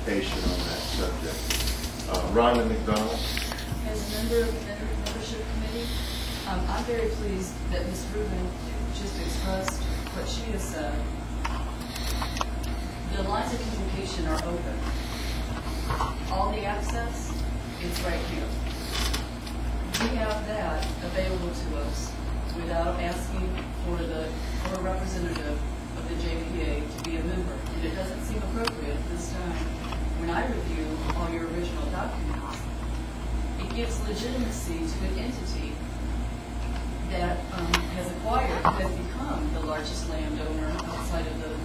clarification on that subject. Rhonda McDonald. As a member of the membership committee, I'm very pleased that Ms. Rubin just expressed what she has said. The lines of communication are open. All the access is right here. We have that available to us without asking for a representative of the JPA to be a member. And it doesn't seem appropriate this time when I review all your original documents. It gives legitimacy to an entity that has become the largest landowner outside of the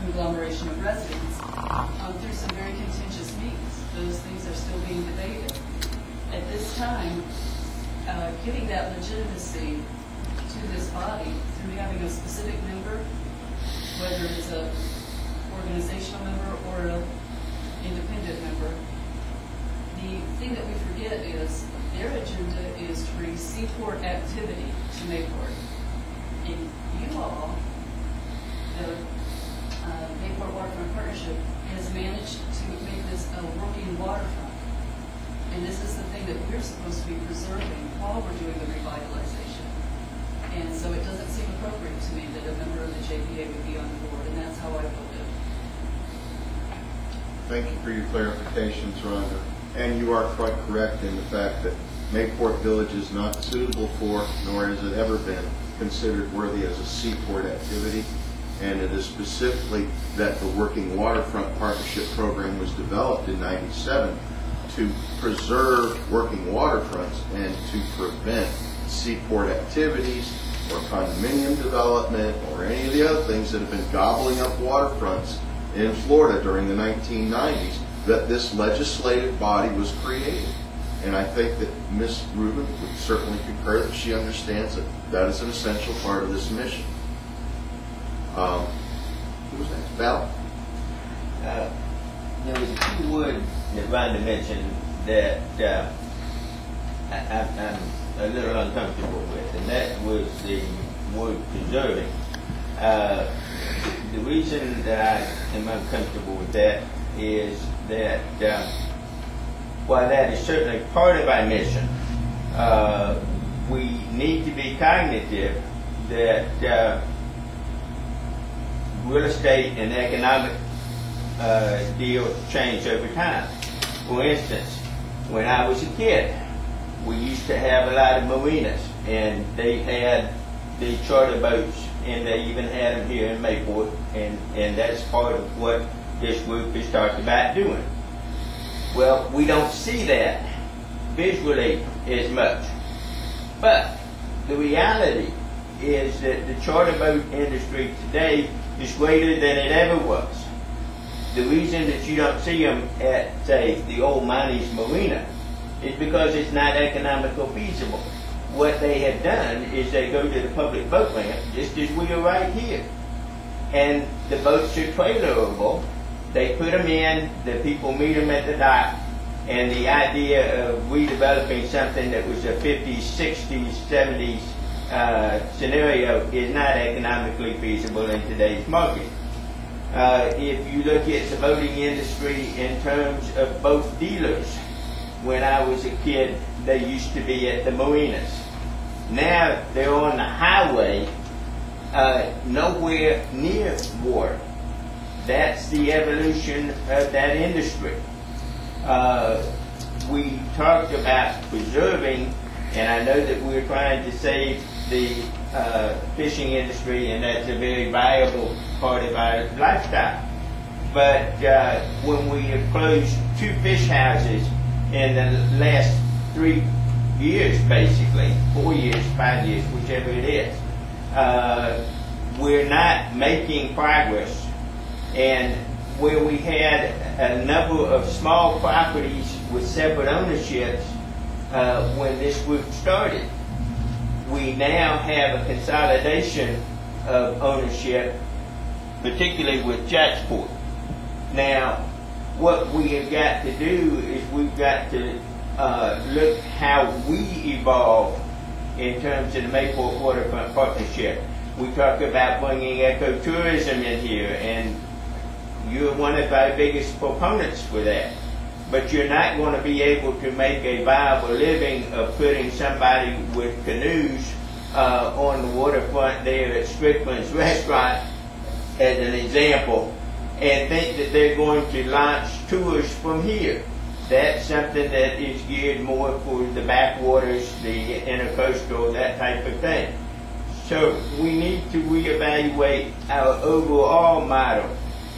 conglomeration of residents through some very contentious means. Those things are still being debated. At this time, giving that legitimacy to this body through having a specific member, whether it's an organizational member or an independent member, the thing that we forget is their agenda is to bring seaport activity to Mayport. And you all, the Mayport Waterfront Partnership, has managed to make this a working waterfront. And this is the thing that we're supposed to be preserving while we're doing the revitalization. And so it doesn't seem appropriate to me that a member of the JPA would be on the board, and that's how I voted. Thank you for your clarifications, Rhonda. And you are quite correct in the fact that Mayport Village is not suitable for, nor has it ever been considered worthy as a seaport activity. And it is specifically that the Working Waterfront Partnership Program was developed in '97 to preserve working waterfronts and to prevent seaport activities or condominium development or any of the other things that have been gobbling up waterfronts in Florida during the 1990s, that this legislative body was created. And I think that Ms. Rubin would certainly concur that she understands that that is an essential part of this mission. Who was next? Val? There was a key word that Rhonda mentioned that I'm a little uncomfortable with, and that was the word preserving. The reason that I am uncomfortable with that is that while that is certainly part of our mission, we need to be cognitive that real estate and economic deals change over time. For instance, when I was a kid, we used to have a lot of marinas, and they had the charter boats, and they even had them here in Mayport, and that's part of what this group has talked about doing. Well, we don't see that visually as much, but the reality is that the charter boat industry today is greater than it ever was. The reason that you don't see them at, say, the old Monty's Marina is because it's not economical feasible. What they have done is they go to the public boat ramp, just as we are right here. And the boats are trailerable. They put them in, the people meet them at the dock, and the idea of redeveloping something that was a 50s, 60s, 70s scenario is not economically feasible in today's market. If you look at the boating industry in terms of boat dealers, when I was a kid, they used to be at the marinas. Now they're on the highway, nowhere near water. That's the evolution of that industry. We talked about preserving, and I know that we're trying to save the fishing industry, and that's a very viable part of our lifestyle. But when we have closed 2 fish houses in the last 3 years, basically, 4 years, 5 years, whichever it is, we're not making progress. And where we had a number of small properties with separate ownerships when this group started, we now have a consolidation of ownership, particularly with Jacksport. Now, what we have got to do is we've got to look how we evolve in terms of the Mayport Waterfront Partnership. We talk about bringing ecotourism in here, and you're one of our biggest proponents for that. But you're not going to be able to make a viable living of putting somebody with canoes on the waterfront there at Strickland's restaurant, as an example, and think that they're going to launch tours from here. That's something that is geared more for the backwaters, the intercoastal, that type of thing. So we need to reevaluate our overall model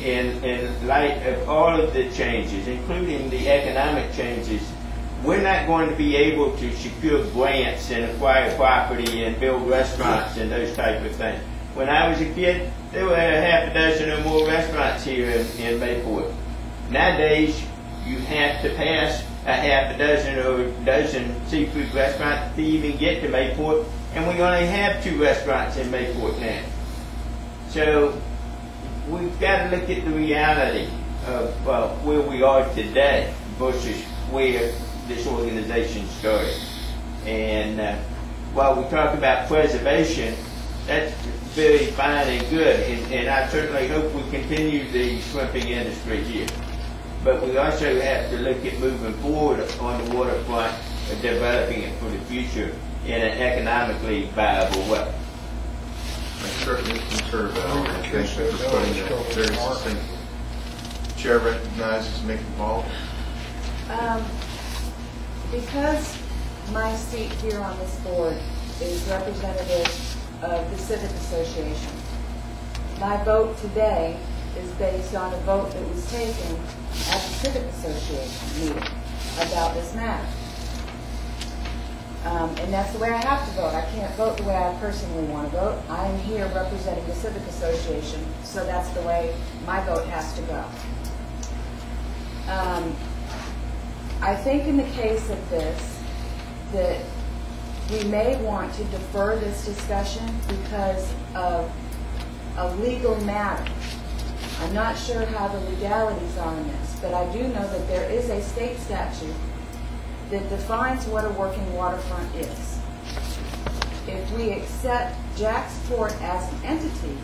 in light of all of the changes, including the economic changes. We're not going to be able to secure grants and acquire property and build restaurants and those type of things. When I was a kid, there were half a dozen or more restaurants here in Mayport. Nowadays, you have to pass a half a dozen or a dozen seafood restaurants to even get to Mayport, and we only have 2 restaurants in Mayport now. So we've got to look at the reality of where we are today versus where this organization started. And while we talk about preservation, that's very fine and good, and I certainly hope we continue the shrimping industry here. But we also have to look at moving forward on the waterfront and developing it for the future in an economically viable way. I certainly concur, Val, and thank you for putting that very succinctly. Chair recognizes Mickey Ball. Because my seat here on this board is representative of the Civic Association, my vote today is based on a vote that was taken at the Civic Association meeting about this matter. And that's the way I have to vote. I can't vote the way I personally want to vote. I'm here representing the Civic Association, so that's the way my vote has to go. I think in the case of this, that we may want to defer this discussion because of a legal matter. I'm not sure how the legalities are in this, but I do know that there is a state statute that defines what a working waterfront is. If we accept Jacksport as an entity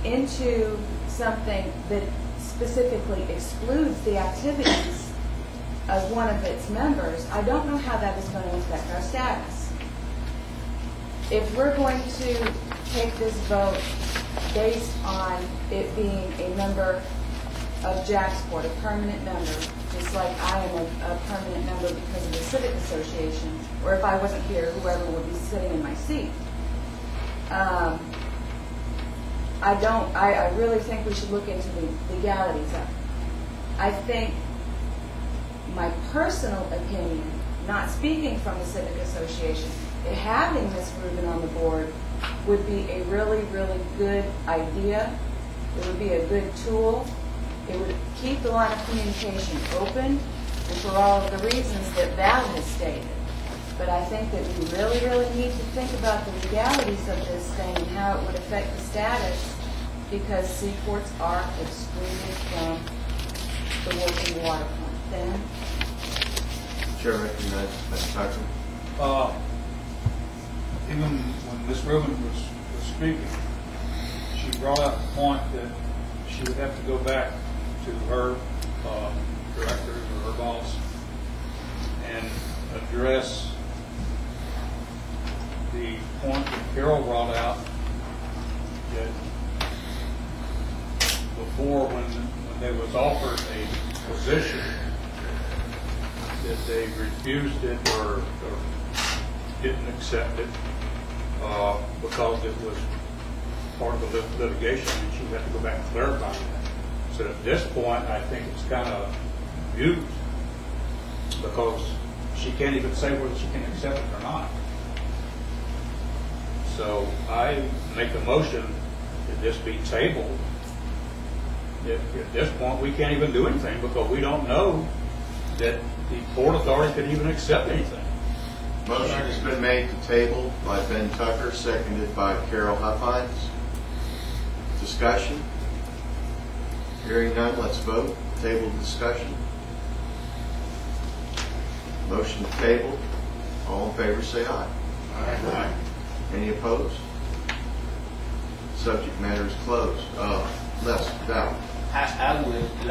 into something that specifically excludes the activities of one of its members, I don't know how that is going to affect our status. If we're going to take this vote based on it being a member of Jacksport, a permanent member, just like I am a permanent member because of the Civic Association, or if I wasn't here, whoever would be sitting in my seat. I really think we should look into the legalities of it. I think my personal opinion, not speaking from the Civic Association, having Ms. Rubin on the board would be a really, really good idea. It would be a good tool. It would keep the line of communication open, and for all of the reasons that Val has stated. But I think that we really, really need to think about the legalities of this thing and how it would affect the status, because seaports are excluded from the working waterfront. Ben? Chair recognizes Ms. Tucker. Even when Ms. Rubin was speaking, she brought up the point that she would have to go back to her directors or her boss and address the point that Carol brought out, that before, when they was offered a position, that they refused it or didn't accept it because it was part of the litigation, and she had to go back and clarify that. So at this point, I think it's kind of used, because she can't even say whether she can accept it or not. So I make a motion that this be tabled. At this point, we can't even do anything because we don't know that the Port Authority could even accept anything. Motion has been made to table by Ben Tucker, seconded by Carol Huffines. Discussion? Hearing none, let's vote. Table discussion. Motion to table. All in favor say aye. Aye. Any opposed? Subject matter is closed. Les, Val. I would like